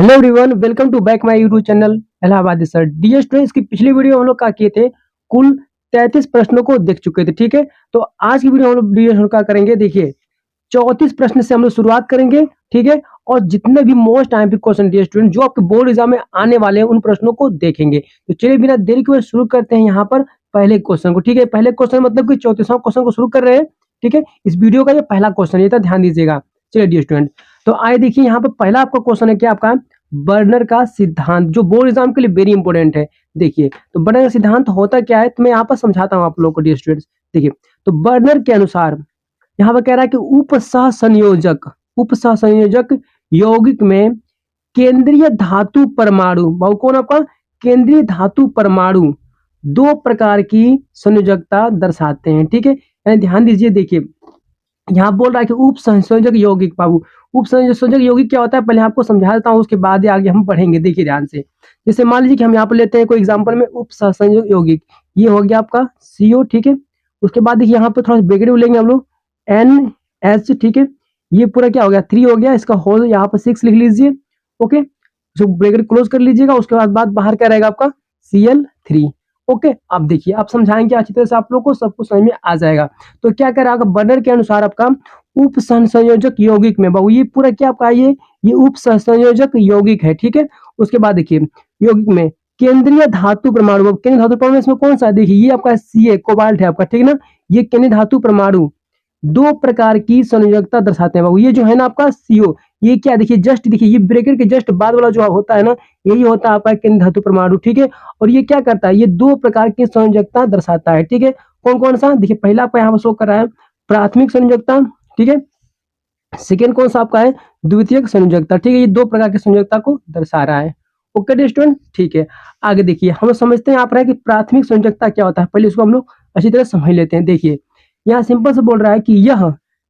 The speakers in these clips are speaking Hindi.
Hello everyone, welcome to back my YouTube channel Allahabadi sir. Dear students, की पिछली वीडियो हम लोग क्या किए थे, कुल 33 प्रश्नों को देख चुके थे। ठीक है, तो आज की वीडियो हम लोग डियर क्या करेंगे, देखिए 34 प्रश्न से हम लोग शुरुआत करेंगे। ठीक है, और जितने भी most IMP question dear student जो आपके बोर्ड एग्जाम में आने वाले हैं उन प्रश्नों को देखेंगे। तो चलिए बिना देरी के शुरू करते हैं यहाँ पर पहले क्वेश्चन को। ठीक है, पहले क्वेश्चन मतलब कि 34वां क्वेश्चन को शुरू कर रहे हैं। ठीक है, इस वीडियो का ये पहला क्वेश्चन, ये था, ध्यान दीजिएगा। चलिए डियर स्टूडेंट, तो आइए देखिए यहाँ पर पहला आपका क्वेश्चन है क्या, आपका बर्नर का सिद्धांत, जो बोर्ड एग्जाम के लिए वेरी इंपॉर्टेंट है। देखिए, तो बर्नर का सिद्धांत होता क्या है, तो मैं यहाँ पर समझाता हूँ आप लोगों को डियर स्टूडेंट्स। देखिए, तो बर्नर के अनुसार यहाँ पर कह रहा है कि उपसह संयोजक यौगिक में केंद्रीय धातु परमाणु, बहु कौन आपका केंद्रीय धातु परमाणु दो प्रकार की संयोजकता दर्शाते हैं। ठीक है, यानी ध्यान दीजिए, देखिए यहाँ बोल रहा है कि उप संयोजक यौगिक, बाबू उप संयोजक यौगिक क्या होता है पहले आपको समझा देता हूँ, उसके बाद आगे हम पढ़ेंगे। देखिए ध्यान से, जैसे मान लीजिए कि हम यहाँ पर लेते हैं कोई एग्जांपल में उप संयोजक यौगिक, ये हो गया आपका CO। ठीक है, उसके बाद देखिए यहाँ पर थोड़ा ब्रैकेट लेंगे हम लोग NH। ठीक है, ये पूरा क्या हो गया 3 हो गया, इसका होल यहाँ पर 6 लिख लीजिए। ओके, जो ब्रैकेट क्लोज कर लीजिएगा, उसके बाद बाहर क्या रहेगा आपका Cl3। ओके, अब देखिए आप समझाएंगे अच्छी तरह से, आप लोग को सब कुछ समझ में आ जाएगा। तो क्या कर रहा है बर्नर के अनुसार आपका उप संयोजक यौगिक में, बाबू ये पूरा क्या आपका ये उप संयोजक यौगिक है। ठीक है, उसके बाद देखिए यौगिक में केंद्रीय धातु परमाणु, केंद्रीय धातु परमाणु इसमें कौन सा है, देखिए ये आपका Ca कोबाल्ट है आपका। ठीक है ना, ये केंद्रीय धातु परमाणु दो प्रकार की संयोजकता दर्शाते हैं बाबू। ये जो है ना आपका CO, ये क्या देखिए, जस्ट देखिए ये ब्रैकेट के जस्ट बाद वाला जो होता है ना, यही होता है आपका केंद्रीय धातु परमाणु। ठीक है, और ये क्या करता है, ये दो प्रकार की संयोजकता दर्शाता है। ठीक है, कौन कौन सा, देखिए पहला आपका यहाँ पर शो कर रहा है प्राथमिक संयोजकता। ठीक है, सेकेंड कौन सा आपका है द्वितीयक संयोजकता। ठीक है, ये दो प्रकार की संयोजकता को दर्शा रहा है। ओके स्टूडेंट, ठीक है, आगे देखिए हम समझते हैं यहाँ पर कि प्राथमिक संयोजकता क्या होता है, पहले इसको हम लोग अच्छी तरह समझ लेते हैं। देखिए यहाँ सिंपल से बोल रहा है कि यह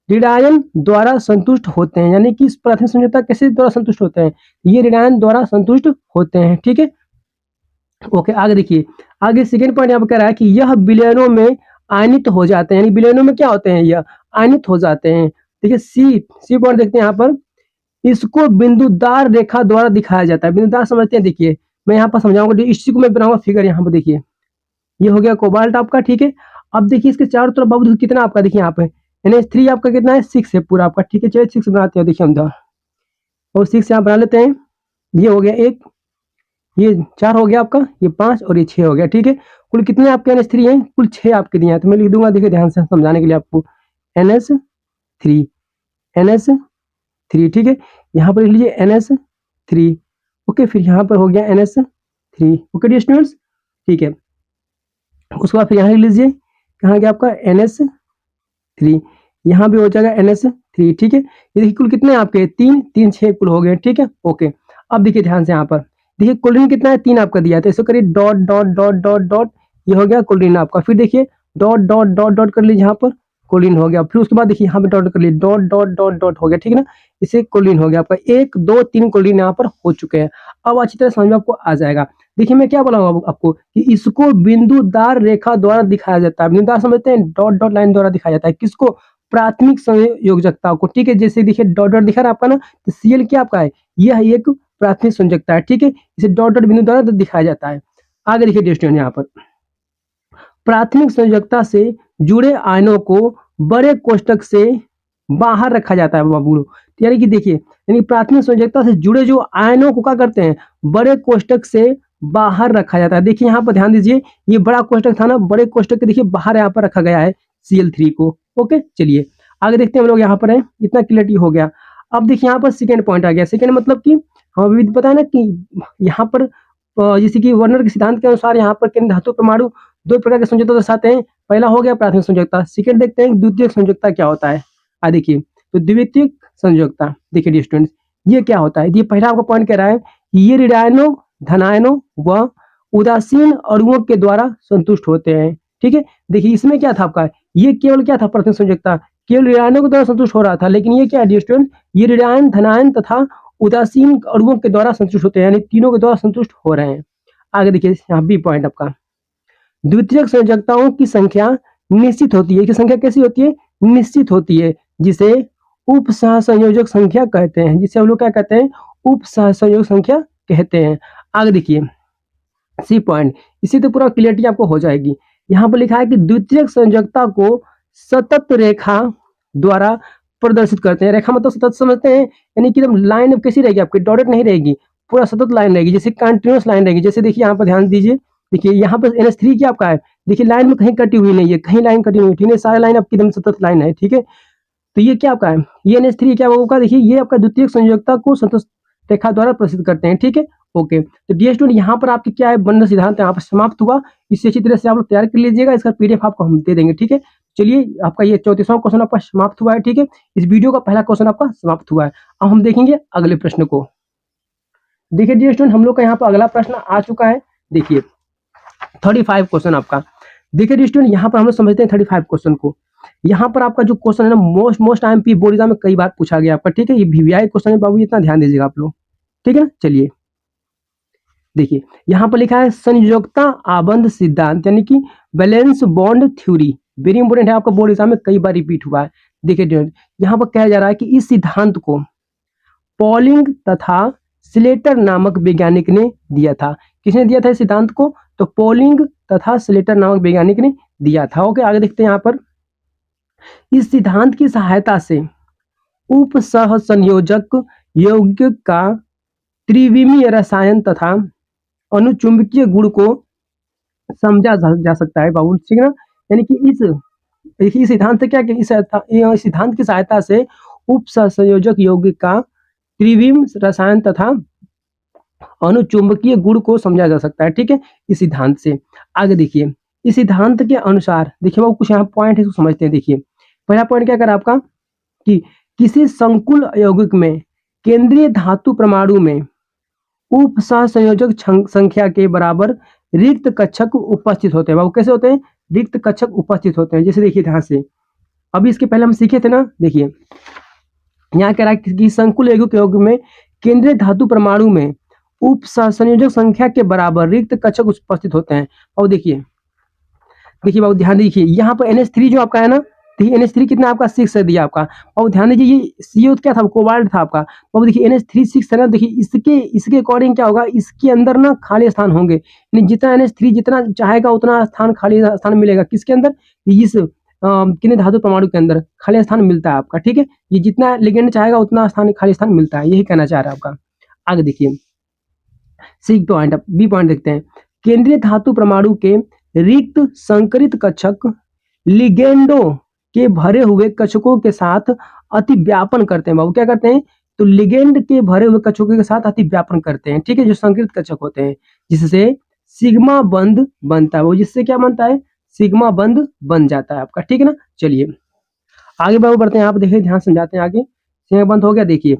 ऋणायन द्वारा संतुष्ट होते हैं, यानी कि प्राथमिक संयोजकता कैसे द्वारा संतुष्ट होते हैं, ये ऋणायन द्वारा संतुष्ट होते हैं। ठीक है, ओके, आगे देखिए, आगे सेकेंड पॉइंट यहाँ पर कह रहा है कि यह विलयनों में आयनित हो जाते हैं, यानी विलयनों में क्या होते हैं, यह आयनित हो जाते हैं। देखिए सी पॉइंट देखते हैं यहाँ पर, इसको बिंदुदार रेखा द्वारा दिखाया जाता है। बिंदुदार समझते हैं, देखिए मैं यहाँ पर समझाऊंगा, इसी को मैं बनाऊंगा फिगर यहाँ पर। देखिए ये हो गया कोबाल्ट आपका। ठीक है, अब देखिए इसके चारों तरफ बाबू कितना आपका, देखिए यहाँ पे NH3 आपका कितना है 6 है पूरा आपका। ठीक है, चलिए 6 बनाते हैं, देखिए हम और 6 यहाँ बना लेते हैं। ये हो गया 1, ये 4 हो गया आपका, ये 5 और ये 6 हो गया। ठीक है, कुल कितने आपके NH3 हैं, कुल 6 आपके दिए हैं। तो मैं लिख दूंगा, देखिए ध्यान से समझाने के लिए आपको NH3। ठीक है, यहाँ पर लिख लीजिए NH3। ओके, फिर यहाँ पर हो गया NH3। ओके डियर स्टूडेंट्स, ठीक है, उसके बाद फिर यहाँ लिख लीजिए, कहाँ गया आपका NH3, यहाँ भी हो जाएगा NH3। ठीक है, ये देखिए कुल कितने आपके 3 6 कुल हो गए। ठीक है, ओके, अब देखिए ध्यान से यहाँ पर देखिए क्लोरीन कितना है 3 आपका दिया है, तो इसको करिए dot dot dot dot dot, ये हो गया क्लोरीन आपका। फिर देखिए डॉट डॉट डॉट डॉट कर लीजिए, यहाँ पर क्लोरीन हो गया। फिर उसके बाद देखिए यहाँ पे डॉट कर लीजिए, डॉट डॉट डॉट डॉट हो गया। ठीक है ना, इसे क्लोरीन हो गया आपका, 1 2 3 क्लोरीन यहाँ पर हो चुके हैं। अब अच्छी तरह समझ में आपको आ जाएगा। देखिए मैं क्या बोला हूँ आपको कि इसको बिंदुदार रेखा द्वारा दिखाया जाता है। बिंदुदार समझते हैं, डॉट डॉट लाइन द्वारा दिखाया जाता है, किसको, प्राथमिक संयोजकता को। ठीक है, जैसे देखिए डॉट डॉट दिखा रहा है आपका ना, तो Cl क्या आपका है, यह एक प्राथमिक संयोजकता है। ठीक है, इसे डॉट डॉट बिंदु द्वारा दिखाया जाता है। आगे देखिए स्टूडेंट, यहाँ पर प्राथमिक संयोजकता से जुड़े आयनों को बड़े कोष्टक से बाहर रखा जाता है बाबू। यानी कि देखिए, यानी प्राथमिक संयोजकता से जुड़े जो आयनों को क्या करते हैं, बड़े कोष्टक से बाहर रखा जाता है। देखिए यहाँ पर ध्यान दीजिए, ये बड़ा कोष्टक था ना, बड़े कोष्टक के देखिए बाहर यहाँ पर रखा गया है Cl3 को। ओके, चलिए आगे देखते हैं हम लोग, यहाँ पर है, इतना क्लियरिटी हो गया। अब देखिए यहाँ पर सेकेंड पॉइंट आ गया। सेकेंड मतलब कि हमें भी पता है ना कि यहाँ पर जैसे कि वर्नर के सिद्धांत के अनुसार यहाँ पर केंद्रीय धातु परमाणु दो प्रकार के संयोजकता दर्शाते हैं। पहला हो गया प्राथमिक संयोजकता। सेकेंड देखते हैं द्वितीयक संयोजकता क्या होता है। देखिए, तो द्वितीयक संयोजकता देखिए डियर स्टूडेंट्स, ये क्या होता है, ये पहला आपका पॉइंट कह रहा है कि ये ऋणायनों धनायनों व उदासीन अणुओं के द्वारा संतुष्ट होते हैं। ठीक है, देखिए इसमें क्या था आपका, ये केवल क्या था, प्राथमिक संयोजकता केवल ऋणायनों के द्वारा संतुष्ट हो रहा था, लेकिन ये क्या है डियर स्टूडेंट, ये ऋणायन धनायन तथा उदासीन अणुओं के द्वारा संतुष्ट होते हैं, यानी तीनों के द्वारा संतुष्ट हो रहे हैं। आगे देखिए यहाँ बी पॉइंट आपका, द्वितीयक संयोजकताओं की संख्या निश्चित होती है। कि संख्या कैसी होती है, निश्चित होती है, जिसे उप सहसंयोजक संख्या कहते हैं, जिसे हम लोग क्या कहते हैं, उप सहसंयोग संख्या कहते हैं। आगे देखिए सी पॉइंट, इसी तो पूरा क्लियरिटी आपको हो जाएगी। यहाँ पर लिखा है कि द्वितीयक संयोजकता को सतत रेखा द्वारा प्रदर्शित करते हैं। रेखा मतलब सतत समझते हैं, यानी कि एकदम लाइन कैसी रहेगी आपकी, डॉटेड नहीं रहेगी, पूरा सतत लाइन रहेगी, जैसे कंटिन्यूअस लाइन रहेगी। जैसे देखिए यहाँ पर ध्यान दीजिए, देखिए यहाँ पर NH3 क्या आपका है, देखिए लाइन में कहीं कटी हुई नहीं है, कहीं लाइन कटी हुई है, ठीक है, सारे लाइन आपकी एकदम सतत लाइन है, ठीक है। तो ये क्या आपका है, ये NH3 क्या होगा, देखिए ये आपका द्वितीयक संयोजकता को सतत रेखा द्वारा प्रदर्शित करते हैं, ठीक है। ओके, तो डियर स्टूडेंट यहाँ पर आपके क्या है, बंधन सिद्धांत यहाँ पर समाप्त हुआ। इसे अच्छी तरह से आप लोग तैयार कर लीजिएगा, इसका PDF आपको हम दे देंगे, ठीक है। चलिए आपका ये 34वां क्वेश्चन आपका समाप्त हुआ है, ठीक है। इस वीडियो का पहला क्वेश्चन आपका समाप्त हुआ है। अब हम देखेंगे अगले प्रश्न को। देखिए डियर स्टूडेंट, हम लोग का यहाँ पर अगला प्रश्न आ चुका है। देखिए 35 क्वेश्चन आपका। देखिए डियर स्टूडेंट, यहाँ पर हम लोग समझते हैं 35 क्वेश्चन को। यहाँ पर आपका जो क्वेश्चन है ना, मोस्ट IMP बोर्ड एग्जाम में कई बार पूछा गया आपका, ठीक है। ये VVI क्वेश्चन है बाबू, इतना ध्यान दीजिएगा आप लोग, ठीक है ना। चलिए देखिए यहाँ पर लिखा है संयोजकता आबंध सिद्धांत, यानी कि valence bond theory, very important है, आपका बोर्ड एग्जाम में कई बार रिपीट हुआ है। देखिए यहाँ पर कहा जा रहा है कि इस सिद्धांत को पॉलिंग तथा स्लेटर नामक वैज्ञानिक ने दिया था। किसने दिया था इस सिद्धांत को, तो पॉलिंग तथा स्लेटर नामक वैज्ञानिक ने दिया था। ओके, आगे देखते हैं यहाँ पर, इस सिद्धांत की सहायता से उप सह संयोजक यौगिक का त्रिविमीय रसायन तथा अनुचुंबकीय गुण को समझा जा सकता है बाबू, ठीक है ना। यानी कि इस सिद्धांत से क्या, इस सिद्धांत की सहायता से उप संयोजक यौगिक का त्रिविम रसायन तथा अनुचुंबकीय गुण को समझा जा सकता है, ठीक है, इस सिद्धांत से। आगे देखिए, इस सिद्धांत के अनुसार देखिए बाबू, कुछ यहाँ पॉइंट है, समझते हैं। देखिए पहला पॉइंट क्या करा आपका, कि किसी संकुल यौगिक में केंद्रीय धातु परमाणु में उप सहसंयोजक संख्या के बराबर रिक्त कक्षक उपस्थित होते हैं। बाबू कैसे होते हैं, रिक्त कक्षक उपस्थित होते हैं। जैसे देखिए ध्यान से, अभी इसके पहले हम सीखे थे ना, देखिए यहाँ कह रहा है कि संकुल यौगिक में केंद्रीय धातु परमाणु में उप सहसंयोजक संख्या के बराबर रिक्त कक्षक उपस्थित होते हैं। और देखिए बाबू ध्यान दीजिए, यहाँ पर NH3 जो आपका है ना, देखिए NH3 कितना आपका 6 है दिया आपका, और ध्यान दीजिए ये CO क्या था, कोबाल्ट था आपका। अब देखिए NH3 6 है ना, देखिए इसके अकॉर्डिंग क्या होगा, इसके अंदर ना खाली स्थान होंगे, यानी जितना NH3 जितना चाहेगा उतना स्थान, खाली स्थान मिलेगा किसके अंदर, इस किन्हीं धातु परमाणु के अंदर खाली स्थान मिलता है आपका, ठीक है। ये जितना लिगेंड चाहेगा उतना स्थान, खाली स्थान मिलता है, यही कहना चाह रहा है आपका। आगे देखिए सी पॉइंट, बी पॉइंट देखते हैं, केंद्रीय धातु परमाणु के रिक्त संकरित कक्षक लिगेंडों के भरे हुए कक्षकों के साथ अतिव्यापन करते हैं। बाबू क्या करते हैं, तो लिगेंड के भरे हुए कक्षकों के साथ अतिव्यापन करते हैं, ठीक है, जो संकरित कक्षक होते हैं, जिससे सिग्मा बंध बनता है। वो जिससे क्या बनता है, सिग्मा बंध बन जाता है आपका, ठीक है ना। चलिए आगे बाबू बढ़ते हैं, आप देखिए ध्यान समझाते हैं आगे। सिग्मा बंध हो गया, देखिए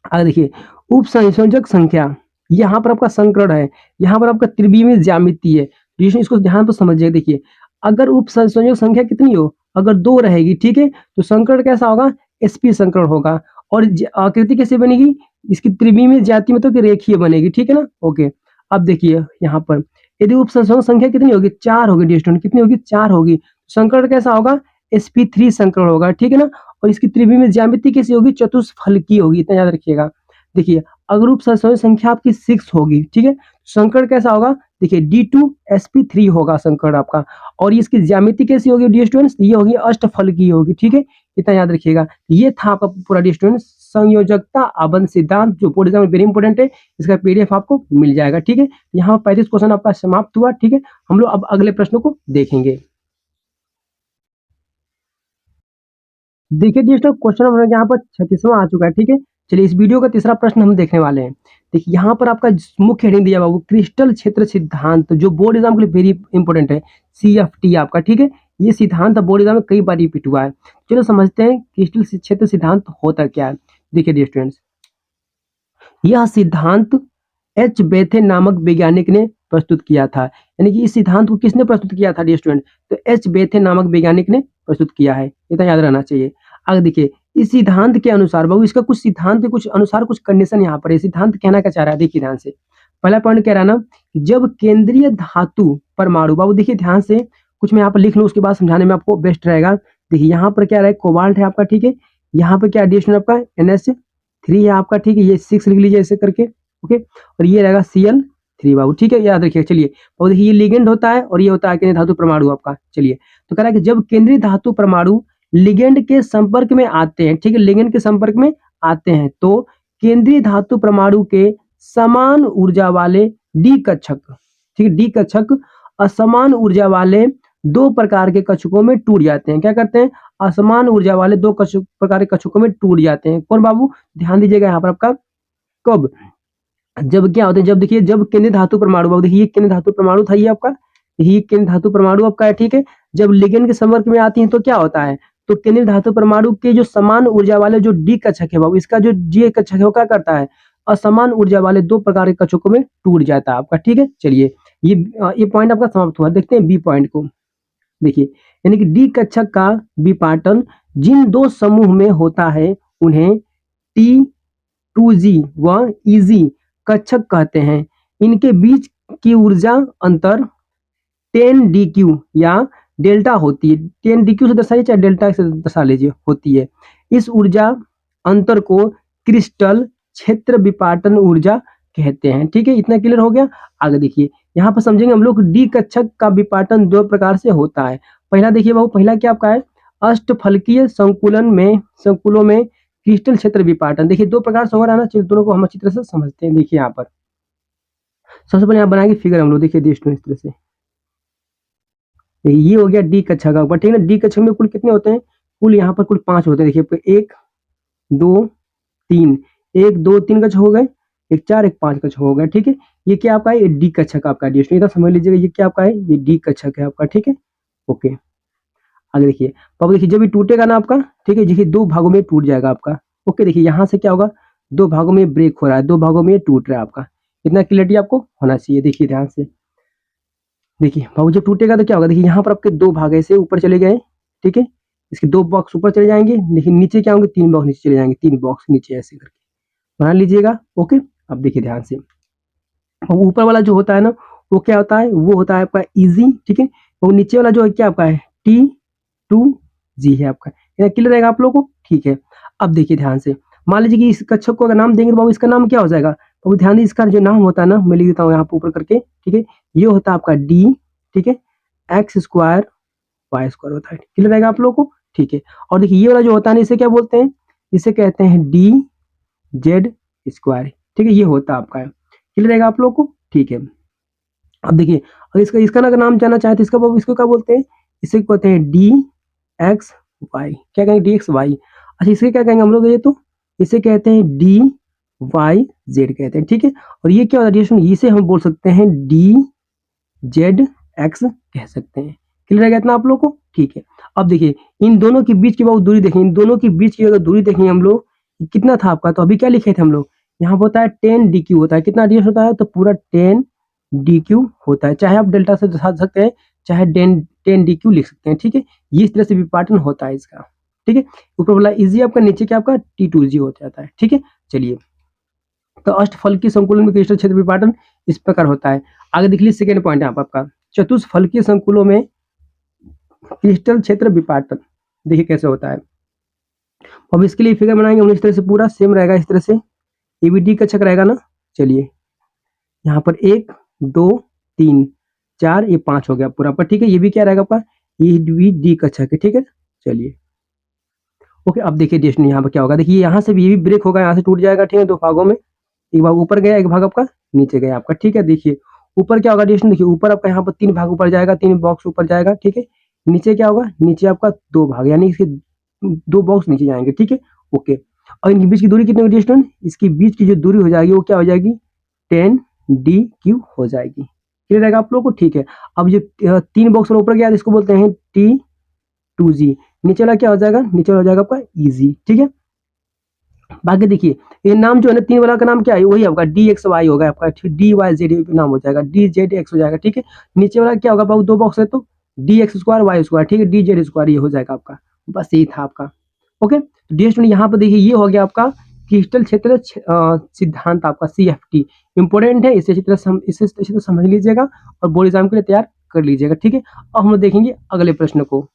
आगे देखिए, उप संयोजक संख्या, यहाँ पर आपका संकरण है, यहाँ पर आपका त्रिविमीय ज्यामिति है, इसको ध्यान पर समझिए। देखिए अगर उप संयोजक संख्या कितनी हो, अगर 2 रहेगी, ठीक है, तो संकरण कैसा होगा, sp संकरण होगा। और आकृति कैसे बनेगी, इसकी त्रिविमीय ज्यामिति मतलब कि रेखीय बनेगी, ठीक है ना। ओके, अब देखिए यहाँ पर यदि उप संयोजक संख्या कितनी होगी, 4 होगी, डियर स्टूडेंट कितनी होगी, 4 होगी, संकरण कैसा होगा, sp3 संकरण होगा, ठीक है ना। और इसकी त्रिविमीय ज्यामिति कैसी होगी, चतुष्फलकीय होगी, इतना याद रखिएगा। देखिए अगर उप संयोजक संख्या आपकी 6 होगी, ठीक है, संकरण कैसा होगा, देखिए D2sp3 होगा संकरण आपका। और इसकी ज्यामिति कैसी होगी डियर स्टूडेंट्स, ये होगी अष्टफलकीय होगी, ठीक है, इतना याद रखिएगा। ये था आपका पूरा डियर स्टूडेंट्स संयोजकता आबंध सिद्धांत, जो बोर्ड एग्जाम में वेरी इंपॉर्टेंट है, इसका PDF आपको मिल जाएगा, ठीक है। यहाँ 35 क्वेश्चन आपका समाप्त हुआ, ठीक है। हम लोग अब अगले प्रश्नों को देखेंगे। देखिए डियर स्टूडेंट, क्वेश्चन नंबर यहाँ पर 36वां आ चुका है, ठीक है। चलिए इस वीडियो का तीसरा प्रश्न हम देखने वाले हैं। देखिए यहाँ पर आपका मुख्य हेडिंग दिया बाबू, क्रिस्टल क्षेत्र सिद्धांत, जो बोर्ड एग्जाम के लिए वेरी इंपॉर्टेंट है, CFT आपका, ठीक है। ये सिद्धांत बोर्ड एग्जाम में कई बार रिपीट हुआ है। चलो समझते हैं क्रिस्टल क्षेत्र सिद्धांत होता क्या है। देखिए डियर स्टूडेंट्स, यह सिद्धांत H बेथे नामक वैज्ञानिक ने प्रस्तुत किया था। यानी कि इस सिद्धांत को किसने प्रस्तुत किया था डियर स्टूडेंट, तो H बेथे नामक वैज्ञानिक ने प्रस्तुत किया है, इतना याद रहना चाहिए। आगे देखिए, इस सिद्धांत के अनुसार बाबू, इसका कुछ सिद्धांत के कुछ अनुसार कुछ कंडीशन यहाँ पर है। सिद्धांत कहना क्या चाह रहा है, देखिए ध्यान से। पहला पॉइंट कह रहा है ना, जब केंद्रीय धातु परमाणु, बाबू देखिए ध्यान से, कुछ मैं यहाँ पर लिख लूँ, उसके बाद समझाने में आपको बेस्ट रहेगा। देखिए यहाँ पर क्या रहा है, कोबाल्ट है आपका, ठीक है। यहाँ पर क्या डियर स्टूडेंट आपका NH 3 है आपका, ठीक है, ये 6 लिख लीजिए ऐसे करके, ओके, और ये रहेगा Cl3 बाबू, ठीक है, याद रखिए। चलिए, और देखिए ये लिगेंड होता है और ये होता है केंद्रीय धातु परमाणु आपका। चलिए, तो कह रहा है कि जब केंद्रीय धातु परमाणु लिगेंड के संपर्क में आते हैं, ठीक है, लिगेंड के संपर्क में आते हैं, तो केंद्रीय धातु परमाणु के समान ऊर्जा वाले डी कक्षक, ठीक है, डी कक्षक असमान ऊर्जा वाले दो प्रकार के कक्षकों में टूट जाते हैं। क्या करते हैं? असमान ऊर्जा वाले दो प्रकार के कक्षकों में टूट जाते हैं। कौन बाबू? ध्यान दीजिएगा यहाँ पर आपका, कब? जब क्या होता है, जब देखिए, जब केंद्रीय धातु परमाणु, बाबू देखिए ये केंद्रीय धातु परमाणु था, ये आपका, ये केंद्रीय धातु परमाणु आपका है, ठीक है। जब लिगेंड के संपर्क में आती है तो क्या होता है, तो केंद्रीय धातु परमाणु के जो समान ऊर्जा वाले जो डी कक्षक है बाबू, इसका जो जी कक्षक है वो क्या करता है, असमान ऊर्जा वाले दो प्रकार के कक्षकों में टूट जाता है आपका, ठीक है। चलिए, ये पॉइंट आपका समाप्त हुआ। देखते हैं बी पॉइंट को। देखिए, यानी कि डी कक्षक का विपाटन जिन दो समूह में होता है उन्हें T2G व EG कक्षक कहते हैं। इनके बीच की ऊर्जा अंतर 10dq या डेल्टा होती है। 10dq से दर्शाइए चाहे डेल्टा से दर्शा लीजिए, होती है। इस ऊर्जा अंतर को क्रिस्टल क्षेत्र विपाटन ऊर्जा कहते हैं, ठीक है। इतना क्लियर हो गया। आगे देखिए, यहाँ पर समझेंगे हम लोग डी कक्षक का विपाटन दो प्रकार से होता है। पहला देखिए बाबू, पहला क्या आपका है, अष्टफलकीय संकुलों में क्रिस्टल क्षेत्र विपाटन। देखिए दो प्रकार से हो रहा है ना, चलिए दोनों को हम अच्छी तरह से समझते हैं। देखिए यहाँ पर सबसे पहले यहाँ बनाएंगे फिगर हम लोग, देखिए दोस्तों इस तरह से, ये हो गया डी कक्षक का ऊपर, ठीक है ना। डी कक्षक में कुल कितने होते हैं, कुल यहाँ पर कुल 5 होते हैं। देखिए 1 2 3, 1 2 3 कक्षक हो गए, एक 4 एक 5 कक्षक हो गए, ठीक है। ये क्या आपका है, ये डी कक्षक आपका दोस्तों, इधर समझ लीजिएगा, ये क्या आपका है, ये डी कक्षक है आपका, ठीक है। ओके, आगे देखिए बाबू, देखिए जब ये टूटेगा ना आपका, ठीक है, देखिए दो भागों में टूट जाएगा आपका। ओके, देखिए यहाँ से क्या होगा, दो भागों में ब्रेक हो रहा है, दो भागों में टूट रहा है आपका। इतना क्लियरिटी आपको होना चाहिए। देखिए ध्यान से, देखिए बाबू जब टूटेगा तो क्या होगा, देखिए यहाँ पर आपके दो भाग ऐसे ऊपर चले गए, ठीक है, इसके 2 बॉक्स ऊपर चले जाएंगे, लेकिन नीचे क्या होंगे, 3 बॉक्स नीचे चले जाएंगे, 3 बॉक्स नीचे ऐसे करके बना लीजिएगा। ओके, अब देखिए ध्यान से, ऊपर वाला जो होता है ना, वो क्या होता है, वो होता है आपका इजी, ठीक है। और नीचे वाला जो है क्या आपका है, T2G है आपका। क्लियर रहेगा आप लोगों को, ठीक है। अब देखिए ध्यान से, मान लीजिए कि इस कक्षक को अगर नाम देंगे तो बाबू इसका नाम क्या हो जाएगा, तो ध्यान दीजिए, इसका जो नाम होता है ना, मैं लिख देता हूँ यहाँ पर ऊपर करके, ठीक है। ये होता है आपका D, ठीक है, x² y² होता है। क्लियर रहेगा आप लोगों को, ठीक है। और देखिए ये वाला जो होता है ना, इसे क्या बोलते हैं, इसे कहते हैं DZ², ठीक है, ये होता है आपका है। क्लियर रहेगा आप लोगों को, ठीक है। अब देखिए, और इसका ना अगर नाम जानना चाहे तो इसको क्या बोलते हैं, इसे कहते हैं DXY। क्या कहेंगे, DXY। अच्छा, इसे क्या कहेंगे हम लोग, ये तो इसे कहते हैं DYZ कहते हैं, ठीक है। और ये क्या होता है, इसे हम बोल सकते हैं DZX कह सकते हैं। क्लियर है इतना आप लोग को, ठीक है। अब देखिए इन दोनों के बीच की बहुत दूरी देखें, इन दोनों के बीच की अगर दूरी देखें हम लोग, कितना था आपका, तो अभी क्या लिखे थे हम लोग, यहाँ पर होता है 10dq होता है। कितना ds होता है, तो पूरा 10dq होता है। चाहे आप डेल्टा से दर्शा सकते हैं, चाहे 10dq लिख सकते हैं, ठीक है। ये इस तरह से विपाटन होता है इसका, ठीक है। ऊपर वाला इजी आपका, नीचे क्या आपका T2G हो जाता है, ठीक है। चलिए, तो अष्टफलकीय संकुलन में क्रिस्टल क्षेत्र विपाटन इस प्रकार होता है। आगे देख लीजिए सेकेंड पॉइंट यहाँ पर आपका, चतुष्फलकीय संकुलों में क्रिस्टल क्षेत्र विपाटन। देखिए कैसे होता है। अब इसके लिए फिगर बनाएंगे हम इस तरह से, पूरा सेम रहेगा इस तरह से, ये भी डी कक्षक रहेगा ना। चलिए, यहाँ पर 1 2 3 4, ये 5 हो गया पूरा पर, ठीक है। ये भी क्या रहेगा आपका, ये भी डी कक्षक है, ठीक है। चलिए, ओके, अब देखिए डेस्टिनी यहाँ पर क्या होगा, देखिए यहाँ से भी ये भी ब्रेक होगा, यहाँ से टूट जाएगा, ठीक है, दो भागों में, एक भाग ऊपर गया, एक भाग आपका नीचे गया आपका, ठीक है। देखिए ऊपर क्या होगा डेस्टिनी, देखिए ऊपर आपका यहाँ पर 3 भाग ऊपर जाएगा, 3 बॉक्स ऊपर जाएगा, ठीक है। नीचे क्या होगा, नीचे आपका 2 भाग, यानी इसके 2 बॉक्स नीचे जाएंगे, ठीक है। ओके, और इनके बीच की दूरी कितनी होगी डेस्टिनी, इसकी बीच की जो दूरी हो जाएगी वो क्या हो जाएगी, 10dq हो जाएगी। क्लियर रहेगा आप लोगों को, ठीक है। अब जो 3 बॉक्स ऊपर गया इसको बोलते हैं T2G। नीचे वाला क्या हो जाएगा, नीचे वाला हो जाएगा आपका इजी, ठीक है। बाकी देखिए ये नाम जो है ना, 3 वाला का नाम क्या है, वही आपका DXY होगा, आपका DYZ नाम हो जाएगा, DZX हो जाएगा, ठीक है। नीचे वाला क्या होगा बाबू, 2 बॉक्स है तो DX² Y², ठीक है, DZ², ये हो जाएगा आपका। बस यही था आपका। ओके, डी स्टूडेंट यहाँ पर देखिए ये हो गया आपका क्रिस्टल क्षेत्र सिद्धांत आपका CFT। इंपॉर्टेंट है, इसे अच्छी तरह समझ लीजिएगा और बोर्ड एग्जाम के लिए तैयार कर लीजिएगा, ठीक है। अब हम देखेंगे अगले प्रश्न को।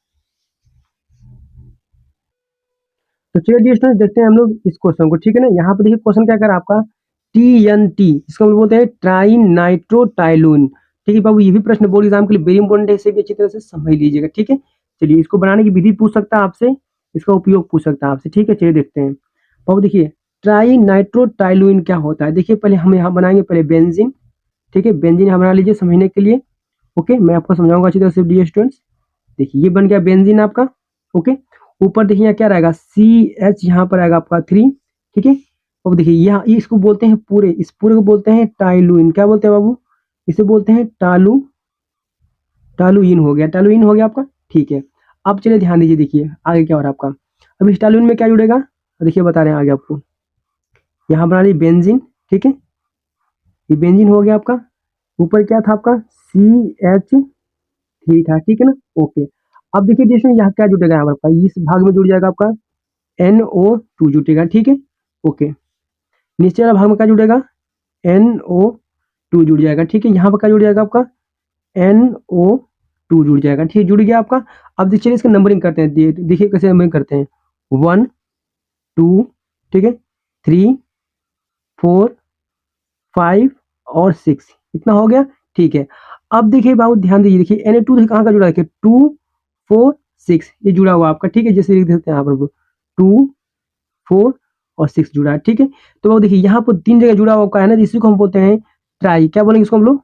तो चलिए डियर स्टूडेंट देखते हैं हम लोग इस क्वेश्चन को, ठीक है ना। यहाँ पे देखिए क्वेश्चन क्या कर आपका TNT, इसको हम बोलते हैं ट्राई नाइट्रोटाइलून। ठीक है बाबू, ये भी प्रश्न बोर्ड एग्जाम के लिए वेरी इंपॉर्टेंट है, इसे भी अच्छी तरह से समझ लीजिएगा, ठीक है। चलिए इसको बनाने की विधि पूछ सकता है आपसे, इसका उपयोग पूछ सकता है आपसे, ठीक है। चलिए देखते हैं बाबू, देखिए ट्राई नाइट्रोटाइलून क्या होता है। देखिए पहले हम यहाँ बनाएंगे पहले बेंजीन, ठीक है। बेंजीन यहाँ बना लीजिए समझने के लिए, ओके। मैं आपको समझाऊंगा अच्छी तरह से डियर स्टूडेंट्स। देखिए ये बन गया बेंजीन आपका, ओके। ऊपर देखिए यहाँ क्या रहेगा CH, यहाँ पर आएगा आपका 3, ठीक है। अब देखिए यहाँ इसको बोलते हैं पूरे, इस पूरे को बोलते हैं टाइलुइन। क्या बोलते हैं बाबू, इसे बोलते हैं टालुइन हो गया, टालुइन हो गया आपका, ठीक है। अब चलिए ध्यान दीजिए, देखिए आगे क्या हो रहा है आपका। अब इस टालुइन में क्या जुड़ेगा, देखिए बता रहे हैं आगे आपको। यहाँ बना लीजिए बेंजीन, ठीक है। ये बेंजीन हो गया आपका। ऊपर क्या था आपका CH3 था, ठीक है ना, ओके। अब देखिए जिसमें यहाँ क्या जुटेगा, यहाँ पर इस भाग में जुड़ जाएगा आपका NO2 जुटेगा, ठीक है, ओके। नीचे वाला भाग में क्या जुड़ेगा NO2 जुड़ जाएगा, ठीक है। यहाँ पर क्या जुड़ जाएगा आपका NO2 जुड़ जाएगा, ठीक है, जुड़ गया आपका। अब चलिए इसका नंबरिंग करते हैं, देखिए कैसे नंबरिंग करते हैं 1 2, ठीक है, 3 4 5 और 6, इतना हो गया, ठीक है। अब देखिए बाबू ध्यान दीजिए, देखिए Na2 कहाँ का जुड़ा है, 2 4 6 ये जुड़ा हुआ आपका, ठीक है। जैसे लिख देते हैं यहाँ पर 2 4 और 6 जुड़ा है, ठीक है। तो बाबू देखिए यहाँ पर 3 जगह जुड़ा हुआ है ना, इसी को हम बोलते हैं ट्राई। क्या बोलेंगे इसको हम लोग,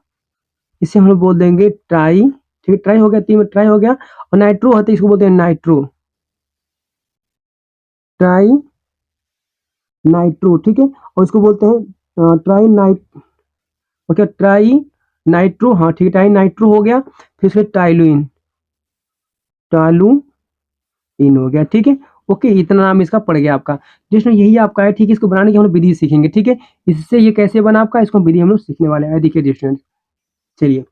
इसे हम लोग बोल देंगे ट्राई, ठीक है। ट्राई हो गया, 3 में ट्राई हो गया। और नाइट्रो होता है, इसको बोलते हैं नाइट्रो, ट्राई नाइट्रो, ठीक है। और इसको बोलते हैं try night, okay, tri nitro, हाँ ठीक है, ट्राई नाइट्रो हो गया। फिर उसके टाइलुइन, टालुइन हो गया, ठीक है, ओके। इतना नाम इसका पड़ गया आपका, जिसमें यही आपका है, ठीक है। इसको बनाने की हम लोग विधि सीखेंगे, ठीक है। इससे ये कैसे बना आपका, इसको विधि हम लोग सीखने वाले हैं। देखिए डिस्टेंस, चलिए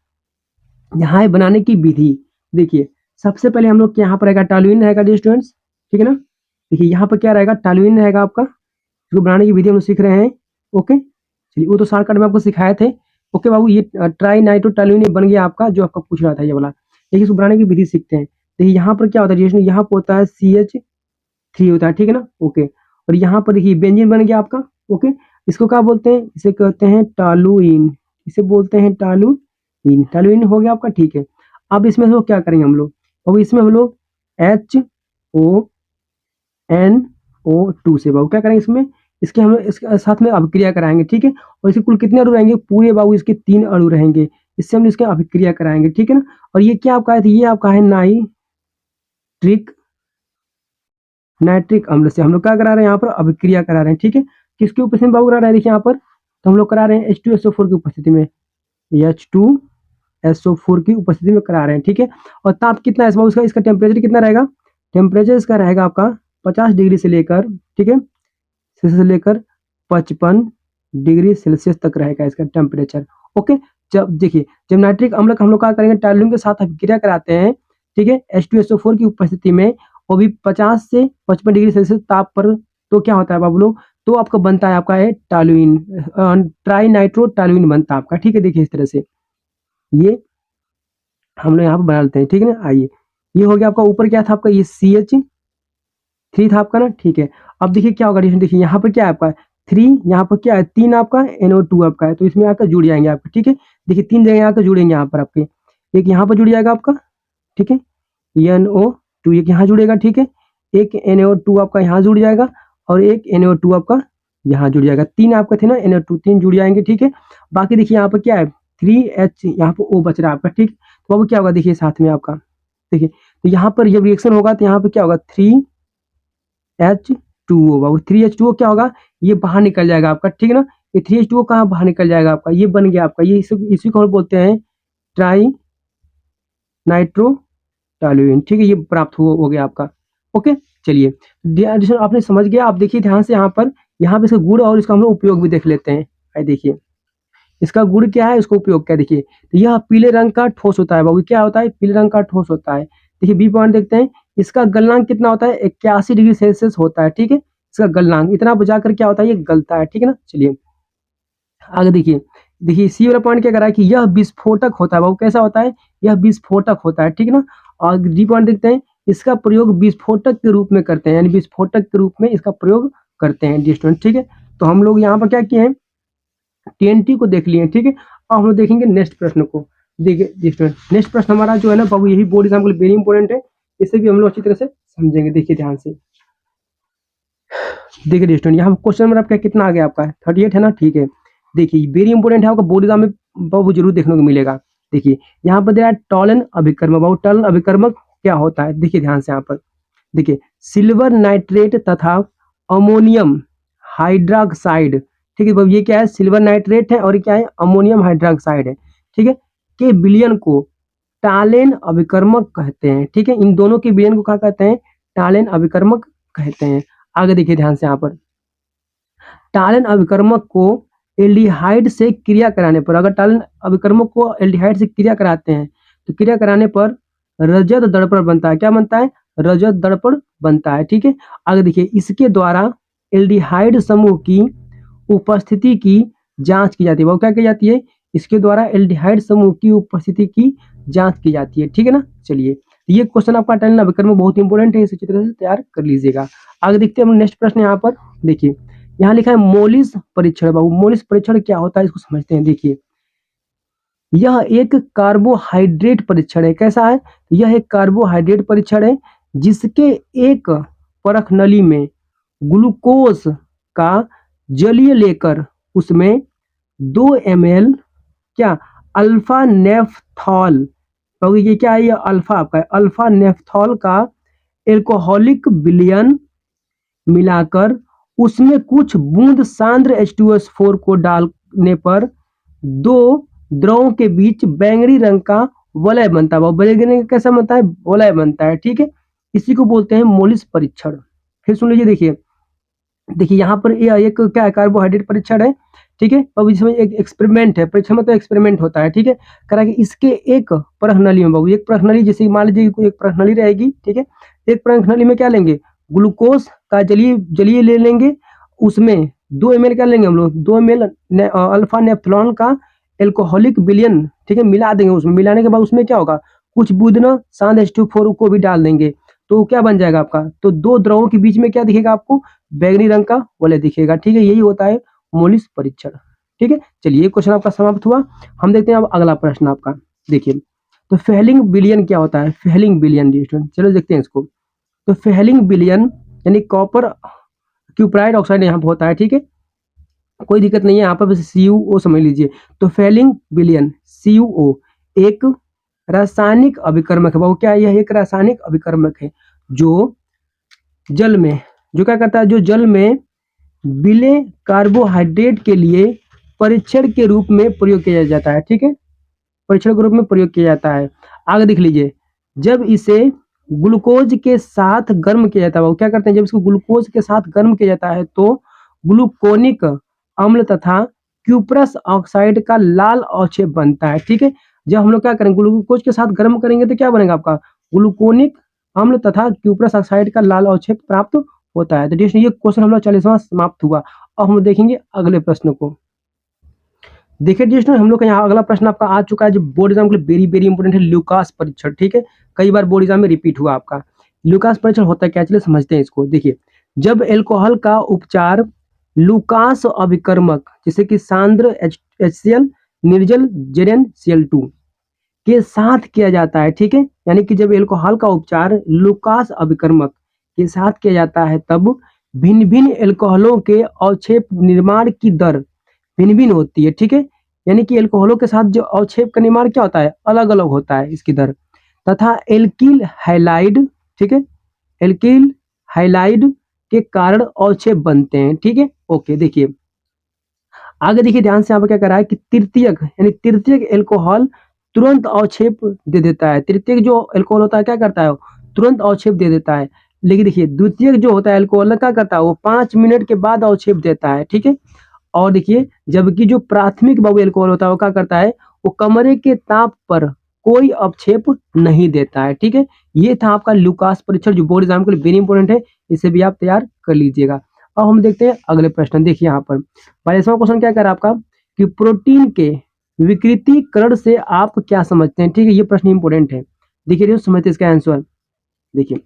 यहाँ है बनाने की विधि। देखिए सबसे पहले हम लोग यहाँ पर रहेगा टालुइन रहेगा डिस्टेंस, ठीक है ना। देखिए यहाँ पर क्या रहेगा टालुइन रहेगा आपका, इसको बनाने की विधि हम लोग सीख रहे हैं, ओके। चलिए वो तो शॉर्टकट में आपको सिखाए थे, ओके बाबू। ये ट्राई नाइट्रोटालुइन बन गया आपका, जो आपका पूछ रहा था ये वाला। देखिए इसको बनाने की विधि सीखते हैं। देखिए यहाँ पर क्या होता है, यहाँ पर होता है CH3 होता है, ठीक है ना, ओके। और यहाँ पर देखिए बेंजीन बन गया आपका, ओके। इसको क्या बोलते हैं, इसे कहते हैं टालुइन, इसे बोलते हैं टालुइन, टालुइन हो गया आपका, ठीक है। अब इसमें से क्या करेंगे हम लोग, अब इसमें हम लोग HONO2 से बाबू क्या करेंगे इसमें, इसके हम लोग इसके साथ में अभिक्रिया कराएंगे, ठीक है। और इसके कुल कितने अणु रहेंगे, पूरे बाबू इसके 3 अणु रहेंगे, इससे हम इसके अभिक्रिया कराएंगे, ठीक है ना। और ये क्या आपका है, ये आपका है नाइट्रिक अम्ल से हम लोग क्या करा रहे हैं, यहाँ पर अभिक्रिया करा रहे हैं, ठीक है। किसके उपस्थिति में बाबू करा रहे हैं, देखिए यहाँ पर तो हम लोग करा रहे हैं H2SO4 की उपस्थिति में, H2SO4 की उपस्थिति में करा रहे हैं, ठीक है। और ताप कितना है बाबू इसका, इसका टेम्परेचर कितना रहेगा, टेम्परेचर इसका रहेगा आपका 50 डिग्री से लेकर, ठीक है, से लेकर 55 डिग्री सेल्सियस तक रहेगा इसका टेम्परेचर, ओके। जब देखिए जब नाइट्रिक अम्ल का हम लोग क्या करेंगे, टालुइन के साथ अभिक्रिया कराते हैं, ठीक है, H2SO4 की उपस्थिति में, वो भी 50 से 55 डिग्री सेल्सियस ताप पर, तो क्या होता है बाबू लोग, तो आपका बनता है आपका है टालुइन, ट्राई नाइट्रो टालुइन बनता है आपका, ठीक है। देखिए इस तरह से ये हम लोग यहाँ पर बना लेते हैं, ठीक है ना। आइए ये हो गया आपका, ऊपर क्या था आपका, ये CH3 था आपका ना, ठीक है। अब देखिए क्या होगा, देखिए यहाँ पर क्या है आपका 3, यहाँ पर क्या है 3 आपका, NO2 आपका है, तो इसमें आकर जुड़ जाएंगे आपके, ठीक है। देखिए 3 जगह आकर जुड़ेंगे यहाँ पर आपके, एक यहाँ पर जुड़ जाएगा आपका, ठीक है, NO2 एक यहाँ जुड़ेगा, ठीक है। एक NO2 आपका यहाँ जुड़ जाएगा, और एक NO2 आपका यहाँ जुड़ जाएगा, 3 आपका थे ना NO2, 3 जुड़ जाएंगे, ठीक है। बाकी देखिए यहाँ पर क्या है 3H, यहाँ पर O बच रहा है आपका, ठीक। तो अब क्या होगा देखिए साथ में आपका, देखिए तो यहाँ पर जब रिएक्शन होगा तो यहाँ पर क्या होगा 3H2O, बाबू 3H2O क्या होगा, ये बाहर निकल जाएगा आपका, ठीक है ना। ये 3H2O कहाँ बाहर निकल जाएगा आपका, ये बन गया आपका, ये इसी को हम बोलते हैं ट्राई नाइट्रो टालुइन, ठीक है। ये प्राप्त हो गया आपका, ओके। चलिए एडिशन आपने समझ गया। आप देखिए ध्यान से यहाँ पे इसका गुण और इसका हम लोग उपयोग भी देख लेते हैं। आइए देखिए इसका गुण क्या है, इसका उपयोग क्या है, देखिए तो यह पीले रंग का ठोस होता है बाबू, क्या होता है पीले रंग का ठोस होता है। देखिए बी पॉइंट देखते हैं, इसका गलनांक कितना होता है 81 डिग्री सेल्सियस होता है, ठीक है। इसका गलनांक इतना बुझाकर क्या होता है, ये गलता है, ठीक है ना। चलिए आगे देखिए, देखिए सी वाला पॉइंट क्या कह रहा है कि यह विस्फोटक होता है बाबू, कैसा होता है, यह विस्फोटक होता है, ठीक है ना। और डी पॉइंट देखते हैं, इसका प्रयोग विस्फोटक के रूप में करते हैं, यानी विस्फोटक के रूप में इसका प्रयोग करते हैं डियर स्टूडेंट। ठीक है, तो हम लोग यहाँ पर क्या किए हैं, टीएनटी को देख लिए। ठीक है, अब हम लोग देखेंगे नेक्स्ट प्रश्न को। देखिए डियर स्टूडेंट, नेक्स्ट प्रश्न हमारा जो है ना बाबू, यही बोर्ड एग्जाम के लिए वेरी इंपॉर्टेंट है, इसे भी हम लोग अच्छी तरह से समझेंगे। देखिए ध्यान से, देखिए डियर स्टूडेंट, यहाँ क्वेश्चन नंबर आपका कितना आ गया, आपका 38 है ना। ठीक है, देखिए वेरी इंपॉर्टेंट है, आपका बोर्ड एग्जाम में बाबू जरूर देखने को मिलेगा। देखिए यहाँ पर दिया है टॉलन अभिकर्मक। बाबू टॉलन अभिकर्मक क्या होता है, देखिए ध्यान से यहाँ पर देखिए, सिल्वर नाइट्रेट तथा अमोनियम हाइड्रोक्साइड। ठीक है बाबू, ये क्या है, सिल्वर नाइट्रेट है और क्या है, अमोनियम हाइड्रोक्साइड है। ठीक है, के विलयन को टालेन अभिकर्मक कहते हैं। ठीक है, इन दोनों के विलयन को क्या कहते हैं, टालेन अभिकर्मक कहते हैं। आगे देखिए ध्यान से यहाँ पर, टालेन अभिकर्मक को एल्डिहाइड से क्रिया कराने पर, अगर टालेन अभिकर्मक को एल्डिहाइड से क्रिया कराते हैं तो क्रिया कराने पर रजत दर्पण बनता है। क्या बनता है, रजत दर्पण बनता है। ठीक है, आगे देखिए, इसके द्वारा एल्डिहाइड समूह की उपस्थिति की जांच की जाती है। वो क्या की जाती है, इसके द्वारा एल्डिहाइड समूह की उपस्थिति की जांच की जाती है। ठीक है ना। चलिए, ये क्वेश्चन आपका टालेन अभिकर्मक बहुत इंपॉर्टेंट है, इसे अच्छी तरह से तैयार कर लीजिएगा। आगे देखते हैं हम नेक्स्ट प्रश्न। यहाँ पर देखिए, यहाँ लिखा है मोलिस परीक्षण। बाबू मोलिस परीक्षण क्या होता है, इसको समझते हैं। देखिए, यह एक कार्बोहाइड्रेट परीक्षण है। कैसा है, यह एक कार्बोहाइड्रेट परीक्षण है जिसके एक परख नली में ग्लूकोज का जलीय लेकर उसमें 2 ml क्या अल्फा नेफ्थॉल, क्योंकि ये क्या है, ये अल्फा आपका है, अल्फा नेफ्थॉल का एल्कोहलिक विलयन मिलाकर उसमें कुछ बूंद सांद्र H2SO4 को डालने पर दो द्रवों के बीच बैंगनी रंग का वलय बनता है। बैंगनी रंग कैसा बनता है, वलय बनता है। ठीक है, इसी को बोलते हैं मोलिस परीक्षण। फिर सुन लीजिए, देखिए देखिए यहाँ पर यह एक क्या है, कार्बोहाइड्रेट परीक्षण है। ठीक है, अब इसमें एक एक्सपेरिमेंट है, परीक्षण मतलब एक्सपेरिमेंट होता है। ठीक है, करा कि इसके एक परख नली में बाबू, एक परख नली, जैसे मान लीजिए कोई एक परख नली रहेगी। ठीक है, एक परख नली में क्या लेंगे, ग्लूकोज का जलीय ले लेंगे, उसमें 2 ml क्या लेंगे हम लोग, 2 ml अल्फा नेफ्थॉल का एल्कोहलिक विलयन, ठीक है, मिला देंगे। उसमें मिलाने के बाद उसमें क्या होगा, कुछ बूंद सांद्र H2SO4 को भी डाल देंगे, तो क्या बन जाएगा आपका, तो दो द्रवों के बीच में क्या दिखेगा आपको, बैंगनी रंग का वलय दिखेगा। ठीक है, यही होता है मोलिस परीक्षण। ठीक है, चलिए क्वेश्चन आपका समाप्त हुआ। हम देखते हैं अब अगला प्रश्न आपका। देखिए, तो फेहलिंग विलयन क्या होता है, फेहलिंग विलयन स्टूडेंट, चलो देखते हैं इसको। तो फेहलिंग विलयन यानी कॉपर क्यूप्राइड ऑक्साइड यहाँ पर होता है। ठीक है, कोई दिक्कत नहीं है, यहाँ पर बस CuO समझ लीजिए। तो फेहलिंग विलयन CuO एक रासायनिक अभिकर्मक है। वो क्या है, यह एक रासायनिक अभिकर्मक है जो जल में, जो क्या करता है, जो जल में विलय कार्बोहाइड्रेट के लिए परीक्षण के रूप में प्रयोग किया जाता है। ठीक है, परीक्षण के रूप में प्रयोग किया जाता है। आगे देख लीजिए, जब इसे ग्लूकोज के साथ गर्म किया जाता है, वो क्या करते हैं, जब इसको ग्लूकोज के साथ गर्म किया जाता है तो ग्लूकोनिक अम्ल तथा क्यूप्रस ऑक्साइड का लाल अवक्षेप बनता है। ठीक है, जब हम लोग क्या करेंगे, ग्लूकोज के साथ गर्म करेंगे तो क्या बनेगा आपका, ग्लूकोनिक अम्ल तथा क्यूप्रस ऑक्साइड का लाल अवक्षेप प्राप्त होता है। तो ये क्वेश्चन हम लोग 40वां समाप्त हुआ। अब हम देखेंगे अगले प्रश्न को। देखिए डियर, हम लोग का यहाँ अगला प्रश्न आपका आ चुका है, जो बोर्ड एग्जाम के लिए वेरी वेरी इंपॉर्टेंट है, ल्यूकास परीक्षण। ठीक है, कई बार बोर्ड एग्जाम में रिपीट हुआ आपका। ल्यूकास परीक्षण होता है क्या, चलिए समझते हैं इसको। देखिए, जब एल्कोहल का उपचार लूकास अभिकर्मक जैसे कि सांद्र HCl निर्जल ZnCl2 के साथ किया जाता है। ठीक है, यानी कि जब एल्कोहल का उपचार लूकास अभिकर्मक के साथ किया जाता है तब भिन्न भिन्न एल्कोहलों के अवक्षेप निर्माण की दर भिन्न भिन्न होती है। ठीक है, यानी कि एल्कोहलों के साथ जो अवक्षेप का निर्माण क्या होता है, अलग अलग होता है इसकी दर, तथा एल्किल हैलाइड, ठीक है, एल्किल हैलाइड के कारण अवक्षेप बनते हैं। ठीक है, ओके। देखिए आगे देखिए ध्यान से, यहाँ पर क्या कर रहा है कि तृतीयक यानी तृतीयक एल्कोहल तुरंत अवक्षेप दे देता है। तृतीयक जो एल्कोहल होता है क्या करता है, तुरंत अवक्षेप दे देता है। लेकिन देखिए द्वितीयक जो होता है एल्कोहल क्या करता है, वो 5 मिनट के बाद अवक्षेप देता है। ठीक है, और देखिए जबकि जो प्राथमिक बाबू एल्कोहल होता है वो क्या करता है, वो कमरे के ताप पर कोई अवक्षेप नहीं देता है। ठीक है, ये था आपका लूकास परीक्षण, जो बोर्ड एग्जाम के लिए वेरी इंपॉर्टेंट है, इसे भी आप तैयार कर लीजिएगा। अब हम देखते हैं अगले प्रश्न। देखिए यहाँ पर 22वां क्वेश्चन क्या कर रहा है आपका, कि प्रोटीन के विकृतीकरण से आप क्या समझते हैं। ठीक है, ये प्रश्न इंपॉर्टेंट है, देखिए समझते हैं इसका आंसर। देखिए,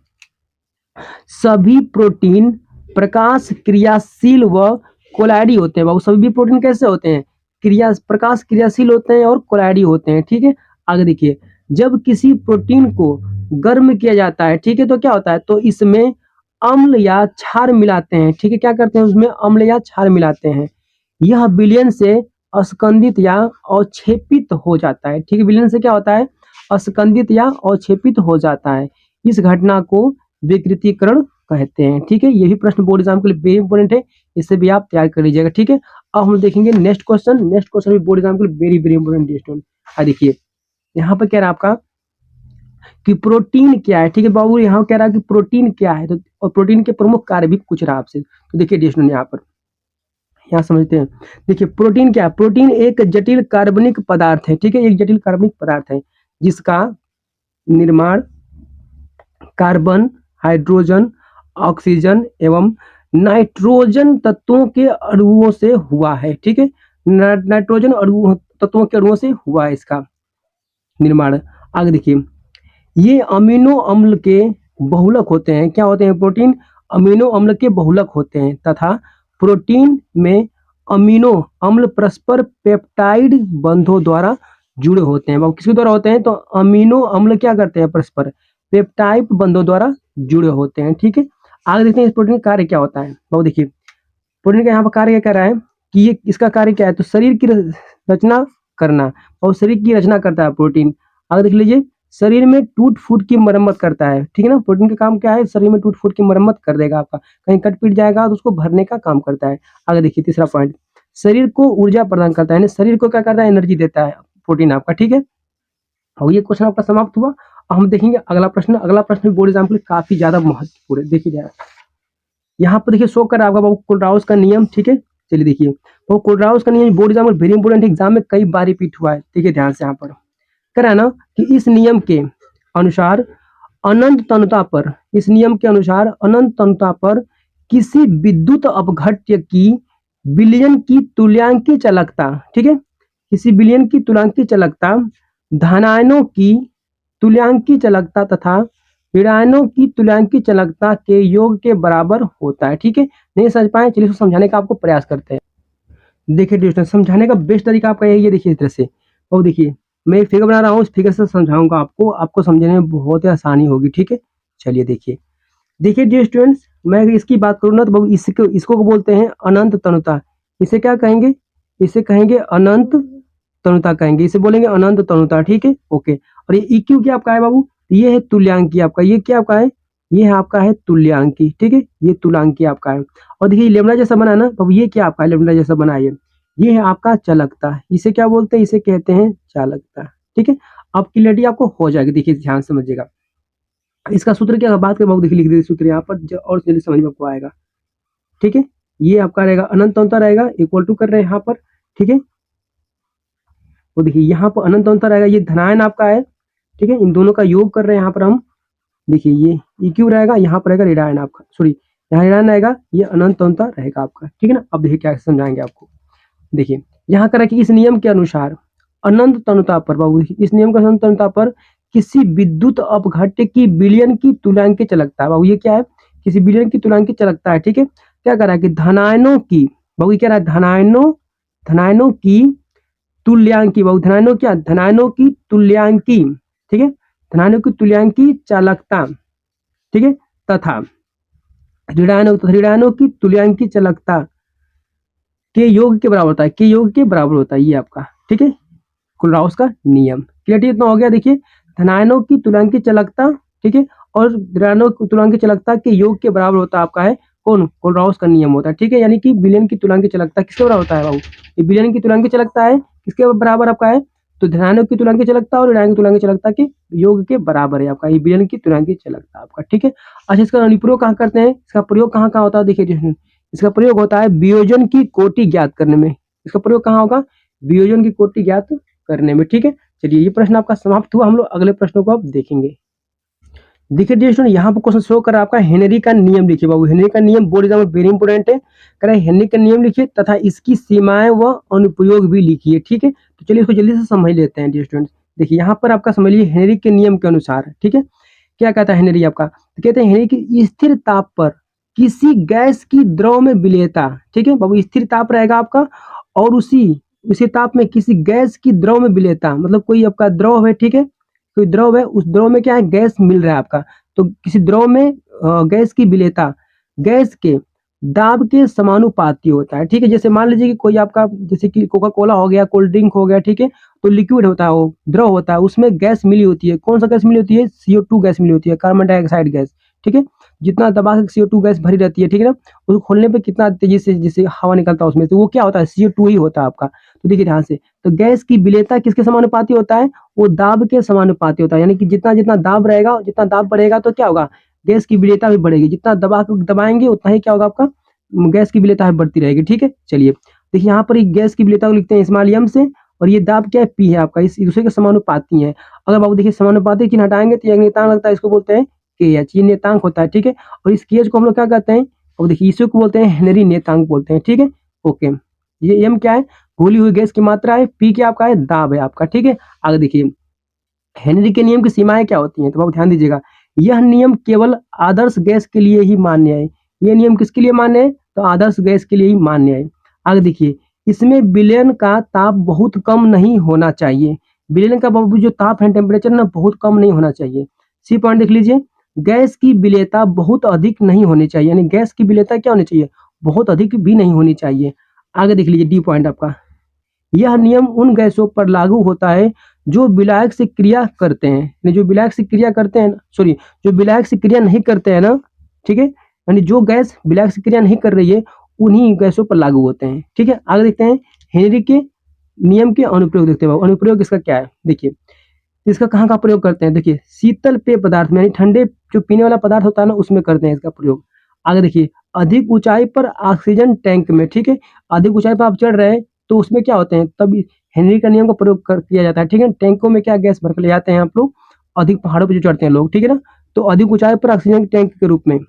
सभी प्रोटीन प्रकाश क्रियाशील व कोलाइडी होते हैं। बाबू सभी प्रोटीन कैसे होते हैं? प्रकाश क्रियाशील होते हैं और कोलाइडी होते हैं। ठीक है, आगे देखिए, जब किसी प्रोटीन को गर्म किया जाता है, ठीक है, तो क्या होता है? तो इसमें अम्ल या क्षार मिलाते हैं। ठीक है, क्या करते हैं? उसमें अम्ल या क्षार मिलाते हैं। यह विलयन से अस्कंदित या अवक्षेपित हो जाता है। ठीक है, विलयन से क्या होता है? अस्कंदित या अवक्षेपित हो जाता है। इस घटना को विकृतीकरण कहते हैं। ठीक है, ये भी प्रश्न बोर्ड एग्जाम के लिए वेरी इंपॉर्टेंट है, इसे भी आप तैयार कर लीजिएगा। ठीक है, अब हम देखेंगे नेक्स्ट क्वेश्चन। नेक्स्ट क्वेश्चन भी बोर्ड एग्जाम के लिए वेरी वेरी इंपॉर्टेंट है। देखिए, यहाँ पर कह रहा है आपका कि प्रोटीन क्या है। ठीक है बाबू, यहाँ कह रहा है कि प्रोटीन क्या है, तो और प्रोटीन के प्रमुख कार्य भी पूछ रहा है आपसे। तो देखिए डिस्टूडेंट, यहाँ समझते हैं। देखिए, प्रोटीन क्या है? प्रोटीन एक जटिल कार्बनिक पदार्थ है। ठीक है, एक जटिल कार्बनिक पदार्थ है जिसका निर्माण कार्बन, हाइड्रोजन, ऑक्सीजन एवं नाइट्रोजन तत्वों के अणुओं से हुआ है। ठीक है, नाइट्रोजन तत्वों के अणुओं से हुआ है इसका निर्माण। आगे देखिए, ये अमीनो अम्ल के बहुलक होते हैं। क्या होते हैं? प्रोटीन अमीनो अम्ल के बहुलक होते हैं तथा प्रोटीन में अमीनो अम्ल परस्पर पेप्टाइड बंधों द्वारा जुड़े होते हैं। किसके द्वारा होते हैं? तो अमीनो अम्ल क्या करते हैं? परस्पर पेप्टाइड बंधों द्वारा जुड़े होते हैं। ठीक है, आगे देखते हैं इस प्रोटीन का कार्य क्या होता है। बहुत देखिए, प्रोटीन का यहाँ पर कार्य क्या कर रहा है कि ये इसका कार्य क्या है? तो शरीर की रचना करना, और शरीर की रचना करता है प्रोटीन। आगे देख लीजिए, शरीर में टूट फूट की मरम्मत करता है। ठीक है ना, प्रोटीन का काम क्या है? शरीर में टूट फूट की मरम्मत कर देगा आपका, कहीं कट पीट जाएगा तो उसको भरने का काम करता है। आगे देखिए तीसरा पॉइंट, शरीर को ऊर्जा प्रदान करता है, शरीर को क्या करता है? एनर्जी देता है प्रोटीन आपका। ठीक है, और ये क्वेश्चन आपका समाप्त हुआ। अब हम देखेंगे अगला प्रश्न। अगला प्रश्न बोर्ड एग्जाम के लिए काफी ज्यादा महत्वपूर्ण है। देखिए जरा, यहाँ पर देखिए शो कर रहा होगा कोलराउस का नियम। ठीक है, चलिए देखिए, वो कोलराउस का नियम बोर्ड एग्जाम में वेरी इंपोर्टेंट एग्जाम में कई बार रिपीट हुआ है। देखिए ध्यान से, यहाँ पर कह ना कि इस नियम के अनुसार अनंत तनुता पर, इस नियम के अनुसार अनंत तनुता पर किसी विद्युत अपघट्य की विलयन की तुल्यांकी चालकता, ठीक है, किसी विलयन की तुल्यांकी चालकता धनायनों की तुल्यांकी चालकता तथा ऋणायनों की तुल्यांकी चालकता के योग के बराबर होता है। ठीक है, नहीं समझ पाए, चलिए इसको समझाने का आपको प्रयास करते हैं। देखिए डिस्टेंस समझाने का बेस्ट तरीका आपका यही है। देखिए इस तरह से, और देखिए मैं एक फिगर बना रहा हूँ, इस फिगर से समझाऊंगा आपको, आपको समझने में बहुत ही आसानी होगी। ठीक है, चलिए देखिए, देखिए डियर स्टूडेंट्स, मैं इसकी बात करूँ ना तो इसको बोलते हैं अनंत तनुता। इसे क्या कहेंगे? इसे कहेंगे अनंत तनुता कहेंगे, इसे बोलेंगे अनंत तनुता। ठीक है, ओके। और ये इक्यू क्या आपका है बाबू? ये है तुल्यांकी आपका। ये क्या आपका है? ये है आपका है तुल्यांकी। ठीक है, ये तुल्यांकी आपका है। और देखिए लेमड़ा जैसा बना ना, तो ये क्या आपका है? लेमड़ा जैसा बना ये है आपका चालकता। इसे क्या बोलते हैं? इसे कहते हैं चालकता। ठीक है, अब क्लियरिटी आपको हो जाएगी। देखिए ध्यान समझिएगा, इसका सूत्र क्या बात कर, देखिए लिख दीजिए सूत्र यहाँ पर और जल्दी समझ में आपको आएगा। ठीक है, ये आपका रहेगा अनंत अंतर रहेगा, इक्वल टू कर रहे हैं यहाँ पर। ठीक है, तो देखिए यहाँ पर अनंत अंतर रहेगा, ये धनायन आपका है। ठीक है, इन दोनों का योग कर रहे हैं यहाँ पर हम। देखिए ये इक्यू रहेगा, यहाँ पर रहेगा ऋणायन आपका, सॉरी यहाँ ऋणायन रहेगा, ये अनंत अंतर रहेगा आपका। ठीक है ना, अब देखिए क्या समझाएंगे आपको। देखिए यहाँ करा कि इस नियम के अनुसार अनंत तनुता पर, बाबू इस नियम के अनंत तनुता पर किसी विद्युत अपघट्य की विलयन की तुल्यांकी चालकता है। बाबू ये क्या है? किसी विलयन की तुल्यांकी चालकता है। ठीक है, क्या करा कि धनायनों की, बाबू ये क्या रहा है? धनायनों की तुल्यांकी, बाबू धनायनों क्या? धनायनों की तुल्यांकी। ठीक है, धनायनों की तुल्यांकी चालकता। ठीक है, तथा ऋणायनों की तुल्यांकी चालकता के योग के बराबर होता है, के योग के बराबर होता है ये आपका। ठीक है, कोलराउस का नियम। क्लियरिटी इतना हो गया। देखिए धनायनों की तुल्यांकी चालकता, ठीक है, और ऋणायनों की तुल्यांकी चालकता के योग के बराबर होता है आपका है कौन? कोलराउस का नियम होता है। ठीक है, यानी कि विलयन की तुल्यांकी चालकता किसके बराबर होता है बाबू? ये विलयन की तुल्यांकी चालकता है किसके बराबर आपका है? तो धनायनों की तुल्यांकी चालकता और ऋणायनों की तुल्यांकी चालकता के योग के बराबर है आपका ये विलयन की तुल्यांकी चालकता आपका। ठीक है, अच्छा इसका अनुप्रयोग कहाँ करते हैं? इसका प्रयोग कहाँ कहाँ होता है? देखिए इसका प्रयोग होता है वियोजन की कोटि ज्ञात करने में। इसका प्रयोग कहाँ होगा? वियोजन की कोटि ज्ञात करने में। ठीक है, चलिए ये प्रश्न आपका समाप्त हुआ। हम लोग अगले प्रश्नों को अब देखेंगे। देखिए डियर स्टूडेंट, यहाँ पर क्वेश्चन शो कर आपका हेनरी का नियम लिखिए। बाबू हेनरी का नियम बोर्ड एग्जाम में वेरी इंपोर्टेंट है। कह रहे हेनरी का नियम लिखिए तथा इसकी सीमाएं व अनुप्रयोग भी लिखिए। ठीक है, तो चलिए इसको जल्दी से समझ लेते हैं डियर स्टूडेंट। देखिए यहाँ पर आपका समझ लीजिए हेनरी के नियम के अनुसार, ठीक है, क्या कहता है हेनरी आपका, तो कहते हैं हेनरी की स्थिर ताप पर किसी गैस की द्रव में विलेयता, ठीक है बाबू, स्थिर ताप रहेगा आपका और उसी ताप में किसी गैस की द्रव में विलेयता, मतलब कोई आपका द्रव है, ठीक है, कोई द्रव है, उस द्रव में क्या है, गैस मिल रहा है आपका, तो किसी द्रव में गैस की विलेयता गैस के दाब के समानुपाती होता है, ठीक है। जैसे मान लीजिए कि कोई आपका, जैसे कि कोका कोला हो गया, कोल्ड ड्रिंक हो गया, ठीक है, तो लिक्विड होता है, वो द्रव होता है, उसमें गैस मिली होती है, कौन सा गैस मिली होती है, CO2 गैस मिली होती है, कार्बन डाइऑक्साइड गैस, ठीक है। जितना दबा के CO2 गैस भरी रहती है, ठीक है ना, उसको खोलने पे कितना तेजी से जैसे हवा निकलता है उसमें से, वो क्या होता है, CO2 ही होता है आपका। तो देखिए ध्यान से, तो गैस की विलेयता किसके समानुपाती होता है, वो दाब के समानुपाती होता है, यानी कि जितना जितना दाब रहेगा, जितना दाब बढ़ेगा तो क्या होगा, गैस की विलेयता भी बढ़ेगी, जितना दबाएंगे उतना ही क्या होगा आपका, गैस की विलेयता बढ़ती रहेगी, ठीक है। चलिए देखिए यहाँ पर गैस की विलेयता को लिखते हैं स्मॉल m से, और ये दाब क्या है, P है आपका, इस दूसरे के समानुपाती है। अगर बाबू देखिए समानुपाती चिन्ह हटाएंगे तो ये नियतांक लगता है, इसको बोलते हैं KH, ये नियतांक होता है, ठीक है। और इस KH को हम लोग क्या कहते हैं, और देखिए इसी को बोलते हैं हेनरी नियतांक बोलते हैं, ठीक है। ओके, ये m क्या है, घुली हुई गैस की मात्रा है, P क्या आपका है, दाब है आपका, ठीक है। आगे देखिए हेनरी के नियम की सीमाएं क्या होती हैं, तो बाबू ध्यान दीजिएगा, यह नियम केवल आदर्श गैस के लिए ही मान्य है। ये नियम किसके लिए मान्य है, तो आदर्श गैस के लिए ही मान्य है। आगे देखिए, इसमें विलयन का ताप बहुत कम नहीं होना चाहिए। विलयन का बाबू जो ताप है, टेम्परेचर ना, बहुत कम नहीं होना चाहिए। सी पॉइंट देख लीजिए, गैस की विलेयता बहुत अधिक नहीं होनी चाहिए, यानी गैस की विलेयता क्या होनी चाहिए, बहुत अधिक भी नहीं होनी चाहिए। आगे देख लीजिए डी पॉइंट आपका, यह नियम उन गैसों पर लागू होता है जो विलायक से क्रिया करते हैं, यानी जो विलायक से क्रिया करते हैं, सॉरी, जो विलायक से क्रिया नहीं करते हैं ना, ठीक है, यानी जो गैस विलायक से क्रिया नहीं कर रही है उन्हीं गैसों पर लागू होते हैं, ठीक है। आगे देखते हैं हेनरी के नियम के अनुप्रयोग, देखते हैं अनुप्रयोग इसका क्या है। देखिए इसका कहाँ का प्रयोग करते हैं, देखिए शीतल पेय पदार्थ में, यानी ठंडे जो पीने वाला पदार्थ होता है ना, उसमें करते हैं इसका प्रयोग। आगे देखिए, अधिक ऊंचाई पर ऑक्सीजन टैंक में, ठीक है, अधिक ऊंचाई पर आप चढ़ रहे हैं तो उसमें क्या होते हैं, तब हेनरी का नियम का प्रयोग किया जाता है, ठीक है। टैंकों में क्या गैस भर के ले जाते हैं आप लोग, अधिक पहाड़ों पर जो चढ़ते हैं लोग, ठीक है ना, तो अधिक ऊंचाई पर ऑक्सीजन टैंक के रूप में।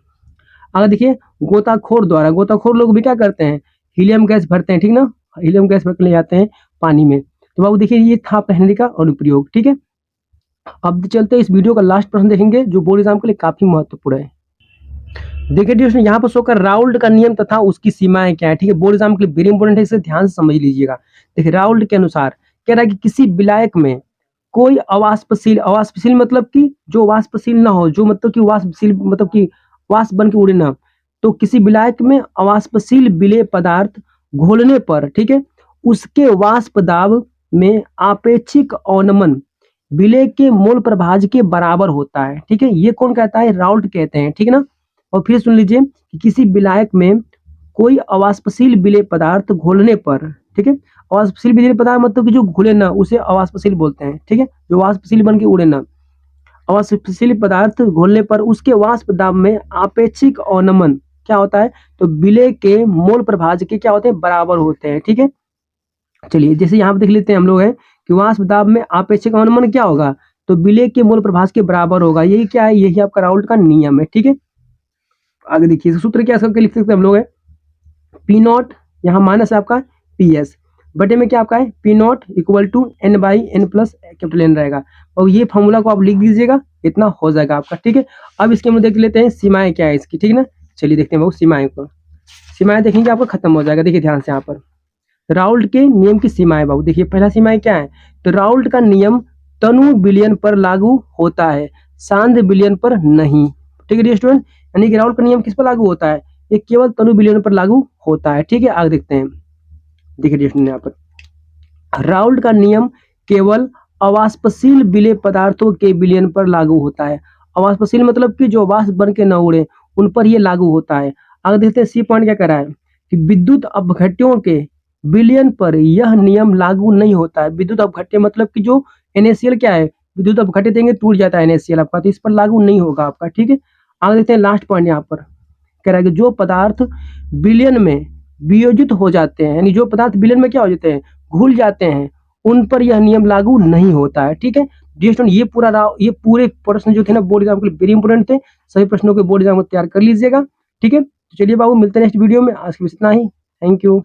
आगे देखिए, गोताखोर लोग भी क्या करते हैं, हीलियम गैस भरते हैं, ठीक ना, हीलियम गैस भर के ले जाते हैं पानी में। तो बाबू देखिए ये था हेनरी का अनुप्रयोग, ठीक है। अब चलते हैं इस वीडियो का लास्ट प्रश्न देखेंगे जो बोर्ड एग्जाम के लिए काफी महत्वपूर्ण है। देखिए दोस्तों यहाँ पर शो कर राउल्ट का नियम तथा उसकी सीमाएं क्या है, ठीक है, बोर्ड एग्जाम के लिए वेरी इंपॉर्टेंट है, इसे ध्यान से समझ लीजिएगा। देखिए राउल्ट के अनुसार कह रहा है कि किसी विलायक में कोई अवाष्पशील मतलब कि जो वाष्पशील ना हो, जो मतलब कि वाष्पशील मतलब कि वाष्प बन के उड़े ना, तो किसी विलायक में अवाष्पशील विलेय पदार्थ घोलने पर, ठीक है, उसके वाष्प दाब में आपेक्षिक अवनमन विलेय के मोल प्रभाज के बराबर होता है, ठीक है। ये कौन कहता है, राउल्ट कहते हैं, ठीक है ना। और फिर सुन लीजिए कि किसी विलायक में कोई अवाष्पशील विलेय पदार्थ घोलने पर, ठीक है, अवाष्पशील विलेय पदार्थ मतलब कि जो घुले ना उसे अवाष्पशील बोलते हैं, ठीक है, जो वाष्पशील बन के उड़े ना, अवाष्पशील पदार्थ घोलने पर उसके वाष्प दाब में आपेक्षिक अवनमन क्या होता है, तो विलेय के मोल प्रभाज के क्या होते हैं, बराबर होते हैं, ठीक है। चलिए जैसे यहाँ पे देख लेते हैं हम लोग है कि वाष्प दाब में आपेक्षिक अवनमन क्या होगा, तो विलेय के मोल प्रभाज के बराबर होगा, यही क्या है, यही आपका राउल्ट का नियम है, ठीक है। आगे देखिए सूत्र क्या करके लिख सकते हैं हम लोग है, पी नॉट यहाँ माइनस आपका PS बटे में क्या आपका है, P naught equal to N/N plus capital N रहेगा, और ये फॉर्मूला को आप लिख दीजिएगा, इतना हो जाएगा आपका, ठीक है। अब इसके हम देख लेते हैं सीमाएं क्या है इसकी, ठीक है ना। चलिए देखते हैं बाबू सीमाएं को, सीमाएं देखेंगे आपका खत्म हो जाएगा। देखिए ध्यान से यहाँ पर राउल्ट के नियम की सीमाएं बाबू, देखिए पहला सीमाएं क्या है, तो राउल्ट का नियम तनु विलयन पर लागू होता है, सांद्र विलयन पर नहीं, ठीक है स्टूडेंट, यानी कि राउल्ट का नियम किस पर लागू होता है, ये केवल तनु विलयन पर लागू होता है, ठीक है। आगे देखते हैं, देखिए यहाँ पर राउल्ट का नियम केवल अवाष्पशील विलेय पदार्थों के विलयन पर लागू होता है, अवाष्पशील मतलब कि जो वाष्प बन के न उड़े उन पर यह लागू होता है। आगे देखते हैं सी पॉइंट क्या कह रहा है कि विद्युत अपघट्यों के विलयन पर यह नियम लागू नहीं होता है, विद्युत अपघट्य मतलब कि जो NaCl क्या है, विद्युत अपघट्य देंगे टूट जाता है NaCl आपका, तो इस पर लागू नहीं होगा आपका, ठीक है। आगे देखते हैं लास्ट पॉइंट यहाँ पर कह रहा है कि जो पदार्थ विलयन में वियोजित हो जाते हैं, यानी जो पदार्थ विलयन में क्या हो जाते हैं, घुल जाते हैं, उन पर यह नियम लागू नहीं होता है, ठीक है। ये पूरे प्रश्न जो थे ना बोर्ड एग्जाम के लिए वेरी इंपोर्टेंट थे, सभी प्रश्नों के बोर्ड एग्जाम को तैयार कर लीजिएगा, ठीक है। तो चलिए बाबू मिलते हैं नेक्स्ट वीडियो में, आज के लिए इतना ही, थैंक यू।